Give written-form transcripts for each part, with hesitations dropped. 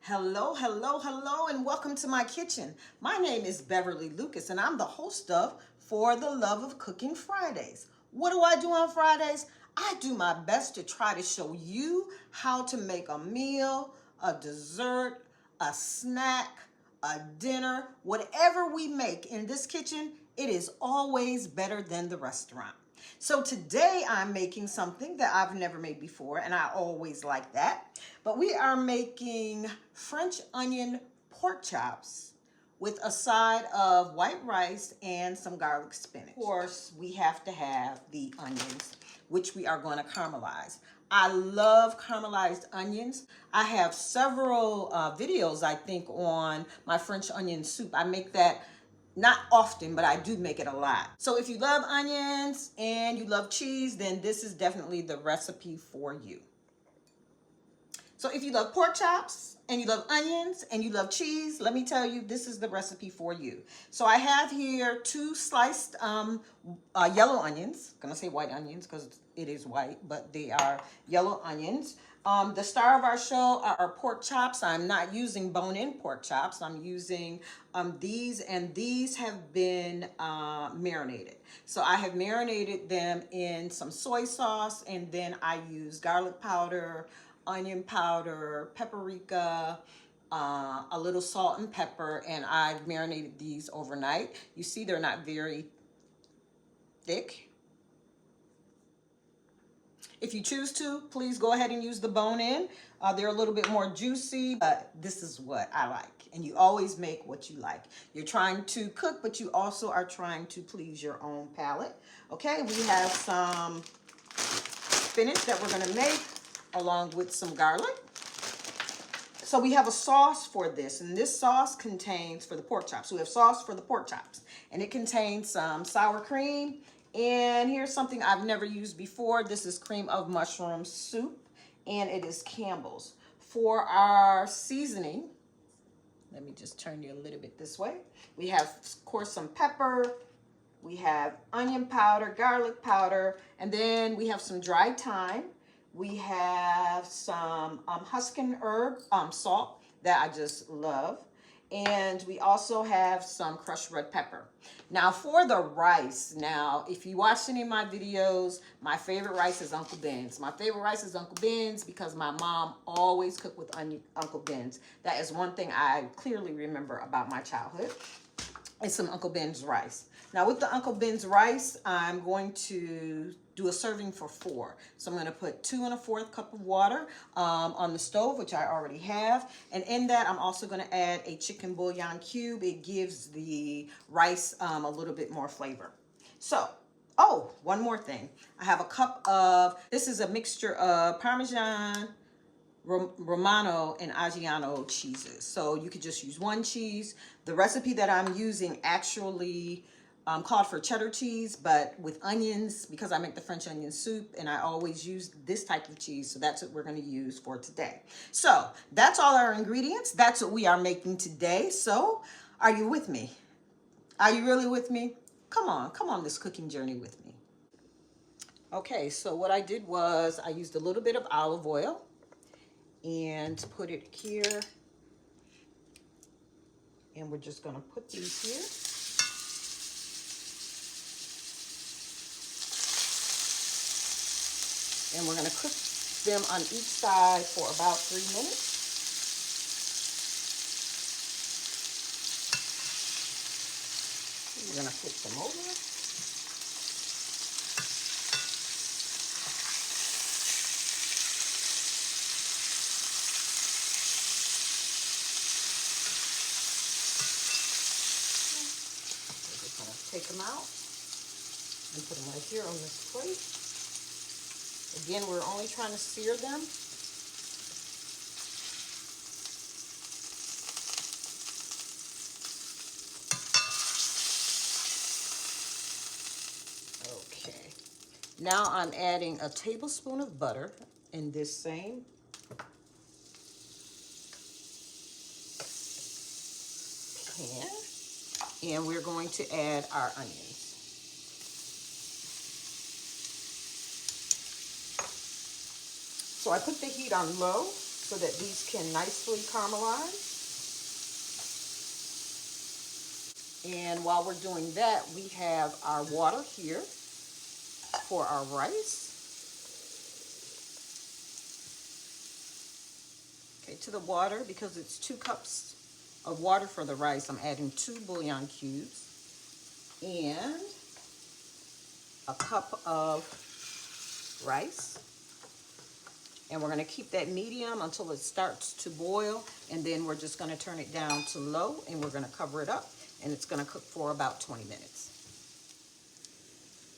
Hello, hello, hello, and welcome to my kitchen. My name is Beverly Lucas, and I'm the host of For the Love of Cooking Fridays. What do I do on Fridays? I do my best to try to show you how to make a meal, a dessert, a snack, a dinner, whatever we make in this kitchen, it is always better than the restaurant. So today I'm making something that I've never made before, and I always like that. But we are making French onion pork chops with a side of white rice and some garlic spinach. Of course, we have to have the onions, which we are going to caramelize. I love caramelized onions. I have several videos, I think, on my French onion soup. I make that not often, but I do make it a lot. So if you love onions and you love cheese, then this is definitely the recipe for you. So if you love pork chops and you love onions and you love cheese, let me tell you, this is the recipe for you. So I have here 2 sliced yellow onions. I'm gonna say white onions because it is white, but they are yellow onions. The star of our show are our pork chops. I'm not using bone-in pork chops. I'm using these, and these have been marinated. So I have marinated them in some soy sauce, and then I use garlic powder, onion powder, paprika, a little salt and pepper, and I've marinated these overnight. You see they're not very thick. If you choose to, please go ahead and use the bone-in. They're a little bit more juicy, but this is what I like. And you always make what you like. You're trying to cook, but you also are trying to please your own palate. Okay, we have some spinach that we're gonna make along with some garlic. So we have a sauce for this, and this sauce contains, for the pork chops, we have sauce for the pork chops, and it contains some sour cream, and here's something I've never used before. This is cream of mushroom soup, and it is Campbell's. For our seasoning, let me just turn you a little bit this way. We have, of course, some pepper, we have onion powder, garlic powder, and then we have some dried thyme. We have some Huskin herb salt that I just love. And we also have some crushed red pepper. Now for the rice, now if you watch any of my videos, my favorite rice is Uncle Ben's. My favorite rice is Uncle Ben's because my mom always cooked with Uncle Ben's. That is one thing I clearly remember about my childhood. It's some Uncle Ben's rice. Now with the Uncle Ben's rice, I'm going to do a serving for 4. So I'm going to put 2 1/4 cup of water on the stove, which I already have. And in that, I'm also going to add a chicken bouillon cube. It gives the rice a little bit more flavor. So, oh, one more thing. I have a cup of, this is a mixture of Parmesan, Romano, and Aggiano cheeses. So you could just use one cheese. The recipe that I'm using actually called for cheddar cheese, but with onions, because I make the French onion soup, and I always use this type of cheese, so that's what we're going to use for today. So that's all our ingredients. That's what we are making today. So are you with me? Are you really with me? Come on this cooking journey with me. Okay, so what I did was I used a little bit of olive oil and put it here, and we're just going to put these here. And we're going to cook them on each side for about 3 minutes. We're going to flip them over. We're just going to take them out and put them right here on this plate. Again, we're only trying to sear them. Okay. Now I'm adding a tablespoon of butter in this same pan. And we're going to add our onions. So I put the heat on low so that these can nicely caramelize. And while we're doing that, we have our water here for our rice. Okay, to the water, because it's 2 cups of water for the rice, I'm adding 2 bouillon cubes and a cup of rice. And we're going to keep that medium until it starts to boil, and then we're just going to turn it down to low, and we're going to cover it up, and it's going to cook for about 20 minutes.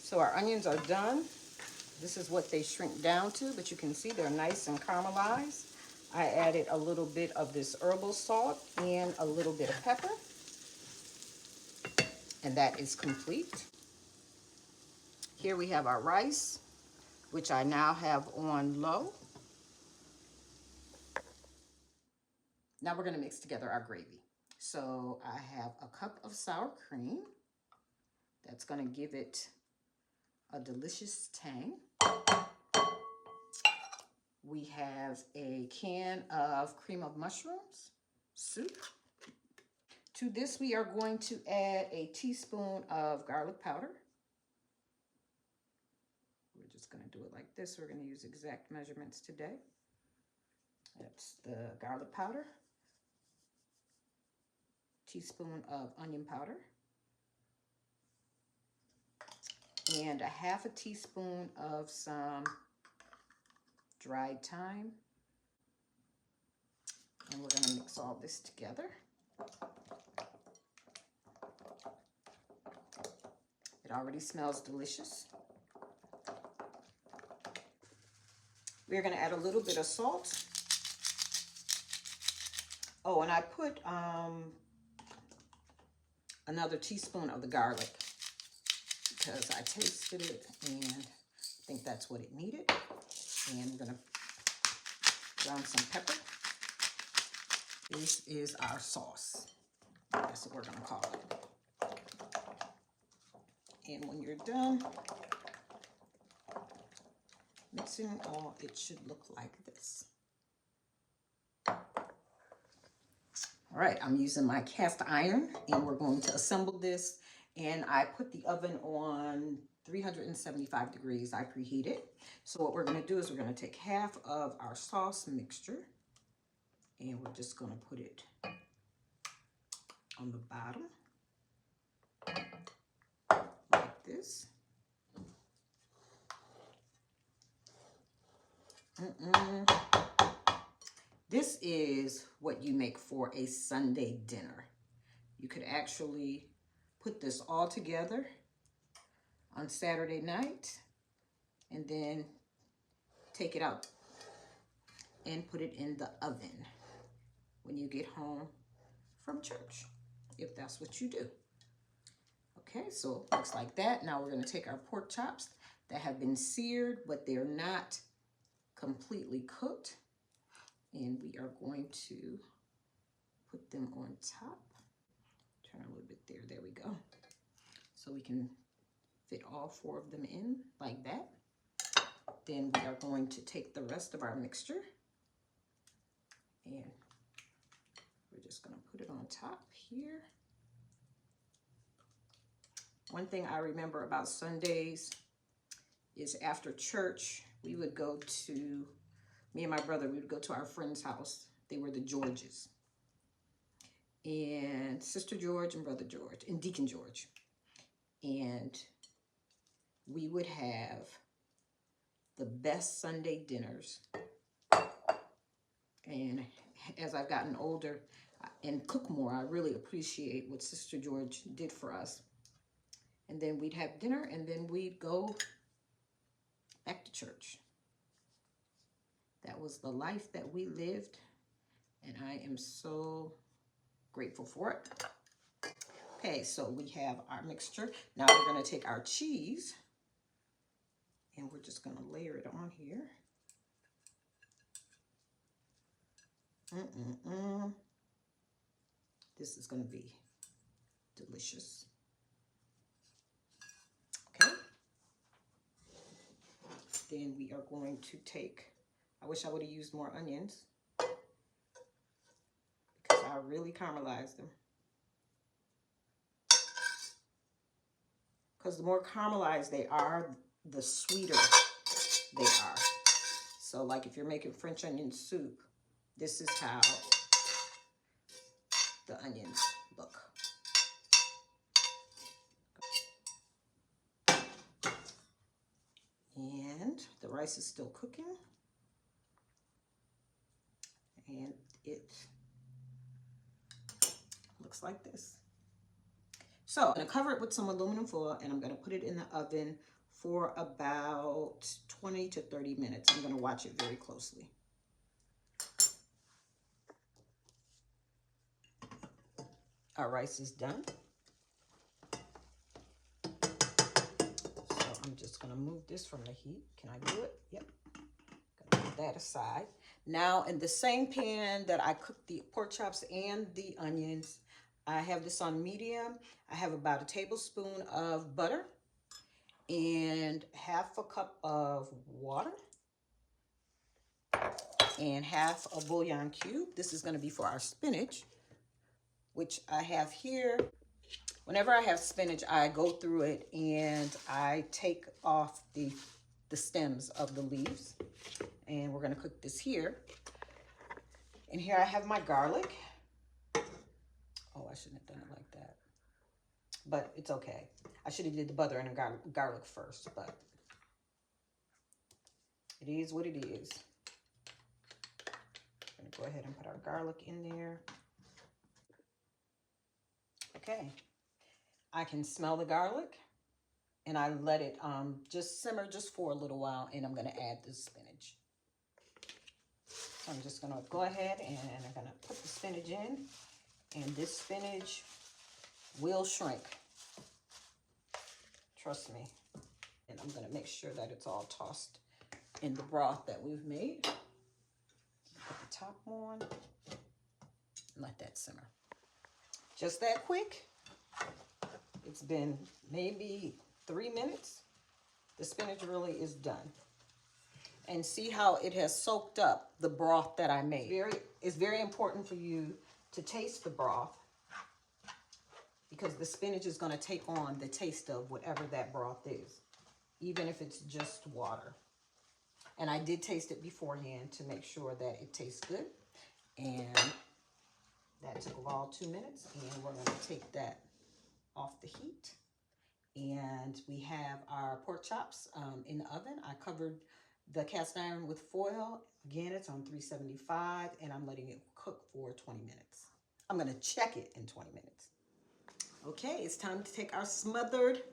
So our onions are done. This is what they shrink down to, but you can see they're nice and caramelized. I added a little bit of this herbal salt and a little bit of pepper, and that is complete. Here we have our rice, which I now have on low. Now we're going to mix together our gravy. So I have a cup of sour cream. That's going to give it a delicious tang. We have a can of cream of mushrooms soup. To this, we are going to add a teaspoon of garlic powder. We're just going to do it like this. We're going to use exact measurements today. That's the garlic powder. Teaspoon of onion powder. And a half a teaspoon of some dried thyme. And we're going to mix all this together. It already smells delicious. We're going to add a little bit of salt. Oh, and I put another teaspoon of the garlic because I tasted it and I think that's what it needed. And we're going to ground some pepper. This is our sauce. That's what we're going to call it. And when you're done mixing all, it should look like this. All right, I'm using my cast iron and we're going to assemble this. And I put the oven on 375 degrees. I preheat it. So what we're going to do is we're going to take half of our sauce mixture and we're just going to put it on the bottom like this. This is what you make for a Sunday dinner. You could actually put this all together on Saturday night and then take it out and put it in the oven when you get home from church, if that's what you do. Okay, so it looks like that. Now we're going to take our pork chops that have been seared, but they're not completely cooked. And we are going to put them on top. Turn a little bit there. There we go. So we can fit all 4 of them in like that. Then we are going to take the rest of our mixture and we're just going to put it on top here. One thing I remember about Sundays is after church, we would go to, me and my brother, we would go to our friend's house. They were the Georges. And Sister George and Brother George and Deacon George. And we would have the best Sunday dinners. And as I've gotten older and cook more, I really appreciate what Sister George did for us. And then we'd have dinner and then we'd go back to church. That was the life that we lived. And I am so grateful for it. Okay, so we have our mixture. Now we're going to take our cheese and we're just going to layer it on here. This is going to be delicious. Okay. Then we are going to take, I wish I would have used more onions, really caramelized them. Because the more caramelized they are, the sweeter they are. So like if you're making French onion soup, this is how the onions look. And the rice is still cooking. And it looks like this. So I'm gonna cover it with some aluminum foil and I'm gonna put it in the oven for about 20 to 30 minutes. I'm gonna watch it very closely. Our rice is done. So I'm just gonna move this from the heat. Can I do it? Yep. Gonna put that aside. Now in the same pan that I cooked the pork chops and the onions, I have this on medium. I have about a tablespoon of butter and half a cup of water and half a bouillon cube. This is gonna be for our spinach, which I have here. Whenever I have spinach, I go through it and I take off the stems of the leaves. And we're gonna cook this here. And here I have my garlic. Oh, I shouldn't have done it like that. But it's okay. I should have did the butter and the garlic first, but it is what it is. I'm gonna go ahead and put our garlic in there. Okay. I can smell the garlic and I let it just simmer just for a little while, and I'm gonna add the spinach. So I'm just gonna go ahead and I'm gonna put the spinach in, and this spinach will shrink. Trust me. And I'm gonna make sure that it's all tossed in the broth that we've made. Put the top on and let that simmer. Just that quick. It's been maybe 3 minutes. The spinach really is done. And see how it has soaked up the broth that I made. It's very important for you to taste the broth, because the spinach is going to take on the taste of whatever that broth is, even if it's just water. And I did taste it beforehand to make sure that it tastes good. And that took about 2 minutes, and we're going to take that off the heat. And we have our pork chops in the oven. I covered the cast iron with foil. Again, it's on 375, and I'm letting it cook for 20 minutes. I'm gonna check it in 20 minutes. Okay, it's time to take our smothered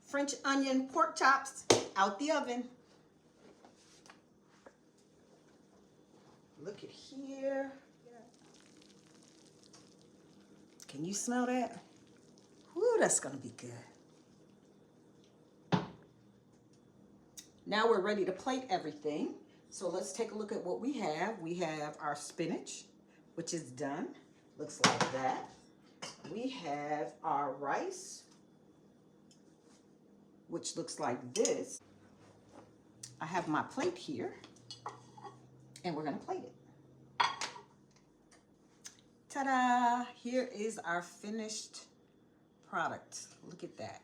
French onion pork chops out the oven. Look at here. Can you smell that? Whew, that's gonna be good. Now we're ready to plate everything. So let's take a look at what we have. We have our spinach, which is done. Looks like that. We have our rice, which looks like this. I have my plate here, and we're gonna plate it. Ta-da! Here is our finished product. Look at that.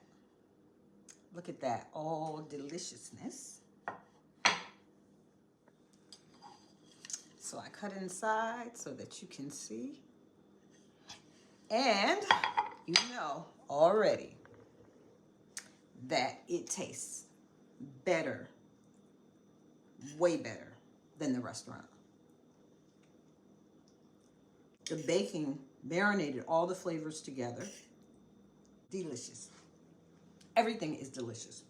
Look at that, all deliciousness. So I cut inside so that you can see. And you know already that it tastes better, way better than the restaurant. The baking marinated all the flavors together. Delicious. Everything is delicious.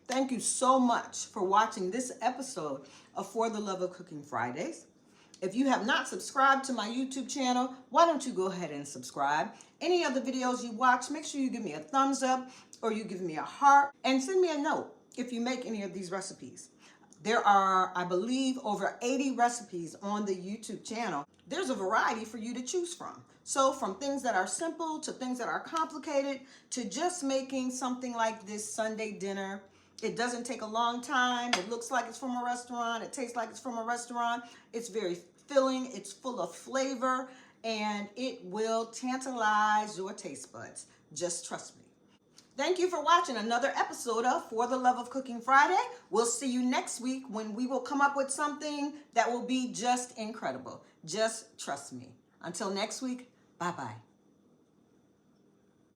Thank you so much for watching this episode of For the Love of Cooking Fridays. If you have not subscribed to my YouTube channel, why don't you go ahead and subscribe? Any other videos you watch, make sure you give me a thumbs up or you give me a heart, and send me a note if you make any of these recipes. There are, I believe, over 80 recipes on the YouTube channel. There's a variety for you to choose from. So from things that are simple to things that are complicated to just making something like this Sunday dinner. It doesn't take a long time. It looks like it's from a restaurant. It tastes like it's from a restaurant. It's very filling. It's full of flavor. and it will tantalize your taste buds. Just trust me. Thank you for watching another episode of For the Love of Cooking Friday. We'll see you next week when we will come up with something that will be just incredible. Just trust me. Until next week, bye-bye.